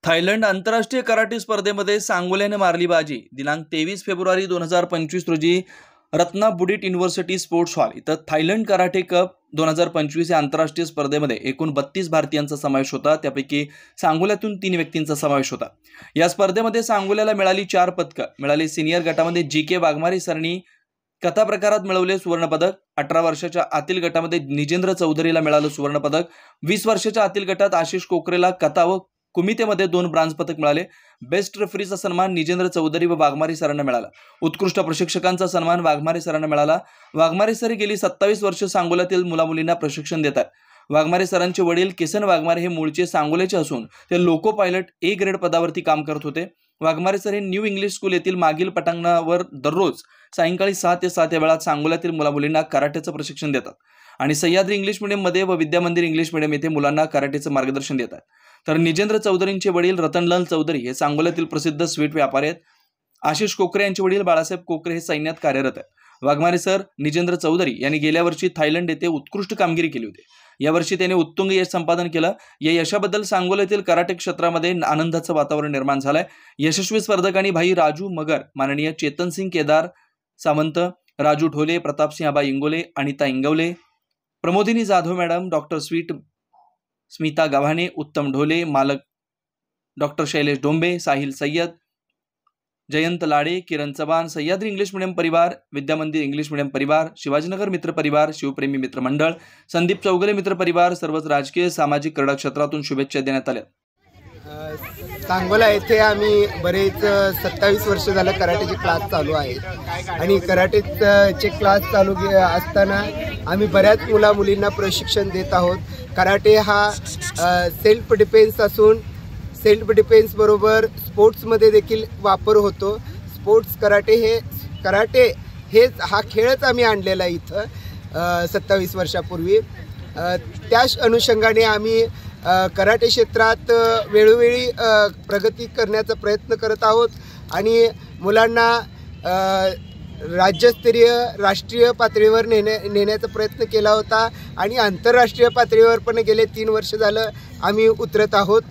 Thailand आंतरराष्ट्रीय karate स्पर्धेमध्ये सांगोल्याने मारली बाजी। दिनांक 23 फेब्रुवारी 2025 रोजी रत्ना बुडिट युनिव्हर्सिटी स्पोर्ट्स हॉल इथं थायलंड कराटे कप 2025 या आंतरराष्ट्रीय स्पर्धेमध्ये एकूण 32 भारतीयांचा समावेश होता। त्यापैकी सांगोल्यातून 3 व्यक्तींचा समावेश होता। या स्पर्धेमध्ये सांगोल्याला मिळाली 4 पदकं मिळाली। सिनियर गटामध्ये जी.के. वाघमारे सरांनी कथा प्रकारात मिळवले सुवर्ण पदक। 18 वर्षाच्या आतील गटामध्ये निजेंद्र चौधरीला मिळालं सुवर्ण पदक। 20 वर्षाच्या आतील गटात आशिष कोकरेला कथा व कुमितेमध्ये 2 ब्रांज पदक मिळाले। बेस्ट रेफरीचा सन्मान निजेंद्र चौधरी व वाघमारे सरांना मिळाला। उत्कृष्ट प्रशिक्षकांचा सन्मान वाघमारे सरांना मिळाला। वाघमारे सर गेली 27 वर्ष सांगोल्यातील मुलामुलींना प्रशिक्षण देतात। वाघमारे सरांचे वडील किसन वाघमारे हे मूळचे सांगोल्याचे असून ते लोको पायलट ए ग्रेड पदावरती काम करत होते। वाघमारे सर हे न्यू इंग्लिश स्कूल येथील मागील पटांगणावर दररोज सायंकाळी 6 ते 7 या वेळात सांगोल्यातील मुलामुलींना कराटेचं प्रशिक्षण देतात आणि सह्याद्री इंग्लिश मीडियम मध्ये व विद्यामंदिर इंग्लिश मीडियम येथे मुलांना कराटेचं मार्गदर्शन देतात। तर निजेंद्र चौधरींचे वडील रतनलाल चौधरी हे सांगोल्यातील प्रसिद्ध स्वीट व्यापारी आहेत। आशिष कोकरे यांचे वडील बाळासाहेब कोकरे हे सैन्यात कार्यरत आहेत। वाघमारे सर निजेंद्र चौधरी यांनी गेल्या वर्षी थायलंड येथे उत्कृष्ट कामगिरी केली होती। यावर्षी त्यांनी उत्तुंग यश संपादन केलं। या यशाबद्दल सांगोल्यातील कराटे क्षेत्रामध्ये आनंदाचं वातावरण निर्माण झालंय। यशस्वी स्पर्धकांनी भाई राजू मगर, माननीय चेतन सिंग केदार सावंत, राजू ढोले, प्रतापसिंह आबा इंगोले, अनिता इंगवले, प्रमोदिनी जाधव मॅडम, डॉक्टर स्मिता गव्हाणे, उत्तम ढोले, मालक डॉक्टर शैलेश डोंबे, साहिल सय्यद, जयंत लाडे, किरण चव्हाण, सह्याद्री इंग्लिश मीडियम परिवार, विद्यामंदिर इंग्लिश मीडियम परिवार, शिवाजीनगर मित्र परिवार, शिवप्रेमी मित्र मंडळ, संदीप चौगले मित्र परिवार, सर्वच राजकीय सामाजिक क्रीडा क्षेत्रातून शुभेच्छा देण्यात आल्या। सांगोला येथे आम्ही बरेच 27 वर्ष झालं कराटेचे क्लास चालू आहेत आणि कराटेचे क्लास चालू असताना आम्ही बऱ्याच मुला-मुलींना प्रशिक्षण देत आहोत। कराटे हा सेल्फ डिफेन्स असून सेल्फ डिफेन्स बरोबर स्पोर्ट्समध्ये देखील वापर होतो। स्पोर्ट्स कराटे हा खेळच आम्ही आणलेला इथं 27 वर्षापूर्वी। त्याच अनुषंगाने आम्ही कराटे क्षेत्रात वेळोवेळी प्रगती करण्याचा प्रयत्न करत आहोत आणि मुलांना राज्यस्तरीय राष्ट्रीय पातळीवर नेण्याचा प्रयत्न केला होता आणि आंतरराष्ट्रीय पातळीवर पण गेले 3 वर्ष झालं आम्ही उतरत आहोत।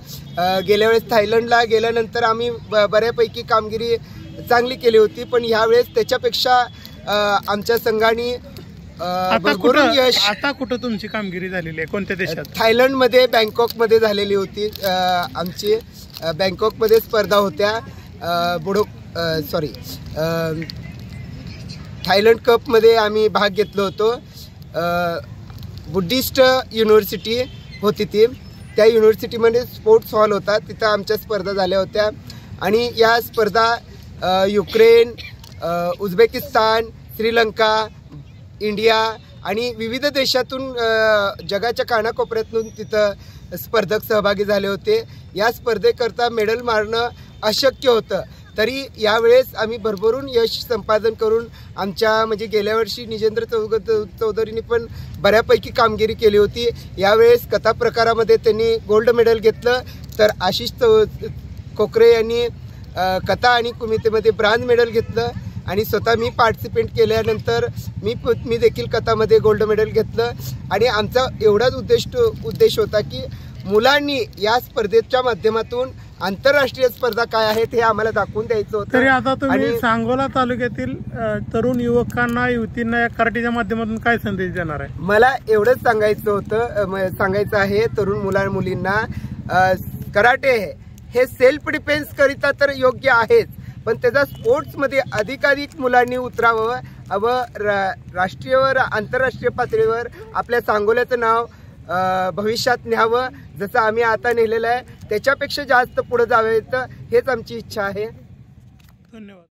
गेल्या वेळेस थायलंडला गेल्यानंतर आम्ही बऱ्यापैकी कामगिरी चांगली केली होती, पण ह्यावेळेस त्याच्यापेक्षा आमच्या संघाने आता कुठं तुमची कामगिरी झालेली आहे? कोणत्या देशात? थायलंडमध्ये बँकॉकमध्ये झालेली होती। आमची बँकॉकमध्ये स्पर्धा होत्या। थायलंड कपमध्ये आम्ही भाग घेतलो होतो। बुद्धिस्ट युनिव्हर्सिटी होती ती, त्या युनिव्हर्सिटीमध्ये स्पोर्ट्स हॉल होता, तिथं आमच्या स्पर्धा झाल्या होत्या आणि या स्पर्धा युक्रेन, उझबेकिस्तान, श्रीलंका, इंडिया आणि विविध देशातून जगाच्या कानाकोपऱ्यातून तिथं स्पर्धक सहभागी झाले होते। या स्पर्धेकरता मेडल मारणं अशक्य होतं, तरी यावेळेस आम्ही भरभरून यश संपादन करून म्हणजे गेल्या वर्षी निजेंद्र चौधरींनी पण बऱ्यापैकी कामगिरी केली होती। यावेळेस कथा प्रकारामध्ये त्यांनी गोल्ड मेडल घेतलं, तर आशिष कोकरे यांनी कथा आणि कुमितेमध्ये ब्रांज मेडल घेतलं आणि स्वतः मी पार्टिसिपेट केल्यानंतर मी देखील कथामध्ये गोल्ड मेडल घेतलं आणि आमचा एवढाच उद्देश होता की मुलांनी या स्पर्धेच्या माध्यमातून आंतरराष्ट्रीय स्पर्धा काय आहेत हे आम्हाला दाखवून द्यायचं होतं। तरी आता तुम्ही सांगोला तालुक्यातील तरुण युवकांना युवतींना या कराटेच्या माध्यमातून काय संदेश देणार आहे? मला एवढंच सांगायचं आहे तरुण मुलींना, कराटे हे सेल्फ डिफेन्स करिता तर योग्य आहेच, पण त्याचा स्पोर्ट्समध्ये अधिकाधिक मुलांनी उतरावं व राष्ट्रीय व आंतरराष्ट्रीय पातळीवर आपल्या सांगोल्याचं नाव भविष्यात न्यावं, जसं आम्ही आता नेलेलं आहे त्याच्यापेक्षा जास्त पुढे जावे, हेच आमची इच्छा आहे। धन्यवाद।